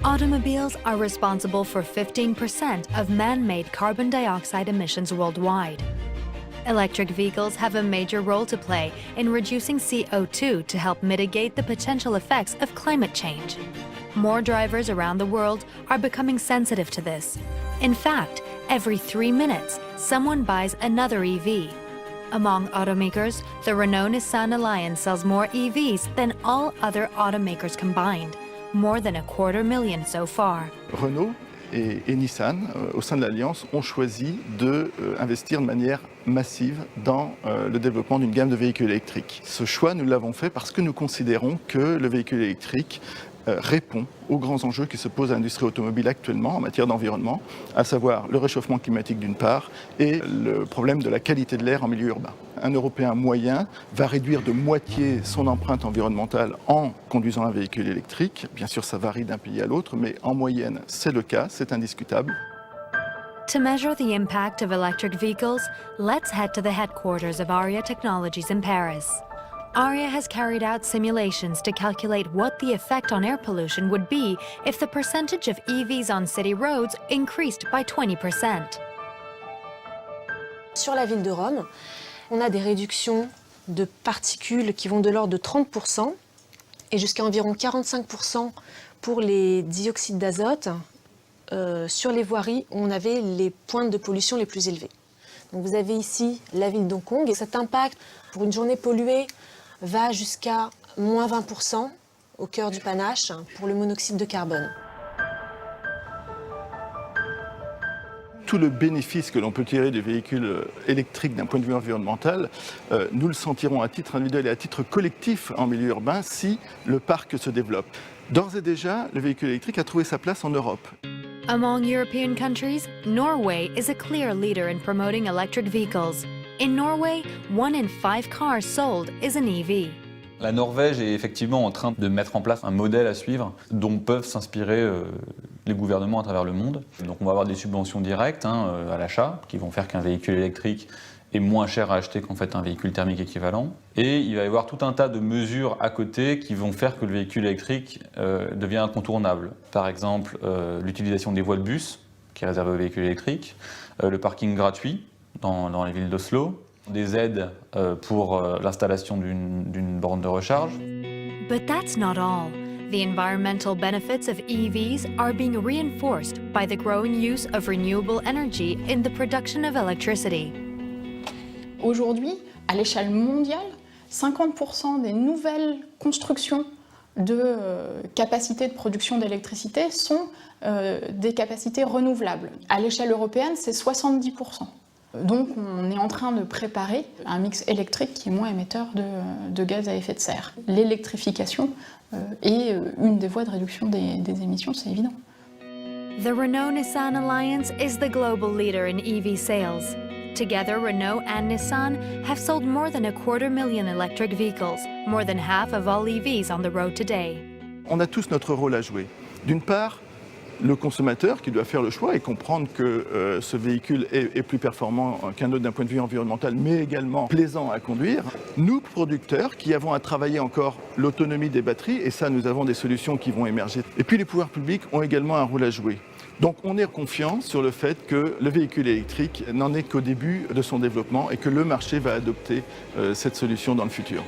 Automobiles are responsible for 15% of man-made carbon dioxide emissions worldwide. Electric vehicles have a major role to play in reducing CO2 to help mitigate the potential effects of climate change. More drivers around the world are becoming sensitive to this. In fact, every 3 minutes, someone buys another EV. Among automakers, the Renault-Nissan Alliance sells more EVs than all other automakers combined, more than 250,000 so far. Renault et Nissan, au sein de l'Alliance, ont choisi d'investir de manière massive dans le développement d'une gamme de véhicules électriques. Ce choix, nous l'avons fait parce que nous considérons que le véhicule électrique répond aux grands enjeux qui se posent à l'industrie automobile actuellement en matière d'environnement, à savoir le réchauffement climatique d'une part et le problème de la qualité de l'air en milieu urbain. Un Européen moyen va réduire de moitié son empreinte environnementale en conduisant un véhicule électrique. Bien sûr, ça varie d'un pays à l'autre, mais en moyenne, c'est le cas, c'est indiscutable. To measure the impact of electric vehicles, let's head to the headquarters of Aria Technologies in Paris. Aria has carried out simulations to calculate what the effect on air pollution would be if the percentage of EVs on city roads increased by 20%. Sur la ville de Rome, on a des réductions de particules qui vont de l'ordre de 30% et jusqu'à environ 45% pour les dioxydes d'azote sur les voiries où on avait les pointes de pollution les plus élevées. Donc vous avez ici la ville d'Hong Kong et cet impact pour une journée polluée va jusqu'à moins 20% au cœur du panache pour le monoxyde de carbone. Tout le bénéfice que l'on peut tirer du véhicule électrique d'un point de vue environnemental, nous le sentirons à titre individuel et à titre collectif en milieu urbain si le parc se développe. D'ores et déjà, le véhicule électrique a trouvé sa place en Europe. Among European countries, Norway is a clear leader in promoting electric vehicles. In Norway, 1 in 5 cars sold is an EV. La Norvège est effectivement en train de mettre en place un modèle à suivre dont peuvent s'inspirer les gouvernements à travers le monde. Donc on va avoir des subventions directes à l'achat qui vont faire qu'un véhicule électrique est moins cher à acheter qu'en fait un véhicule thermique équivalent. Et il va y avoir tout un tas de mesures à côté qui vont faire que le véhicule électrique devient incontournable. Par exemple, l'utilisation des voies de bus, qui est réservée aux véhicules électriques, le parking gratuit dans les villes d'Oslo, des aides pour l'installation d'une borne de recharge. But that's not all. The environmental benefits of EVs are being reinforced by the growing use of renewable energy in the production of electricity. Aujourd'hui, à l'échelle mondiale, 50% des nouvelles constructions de capacités de production d'électricité sont des capacités renouvelables. À l'échelle européenne, c'est 70%. Donc on est en train de préparer un mix électrique qui est moins émetteur de gaz à effet de serre. L'électrification est une des voies de réduction des émissions, c'est évident. The Renault-Nissan Alliance is the global leader in EV sales. Together, Renault and Nissan have sold more than 250,000 electric vehicles, more than half of all EVs on the road today. On a tous notre rôle à jouer. D'une part, le consommateur qui doit faire le choix et comprendre que ce véhicule est plus performant qu'un autre d'un point de vue environnemental, mais également plaisant à conduire. Nous, producteurs, qui avons à travailler encore l'autonomie des batteries, et ça, nous avons des solutions qui vont émerger. Et puis les pouvoirs publics ont également un rôle à jouer. Donc on est confiant sur le fait que le véhicule électrique n'en est qu'au début de son développement et que le marché va adopter cette solution dans le futur.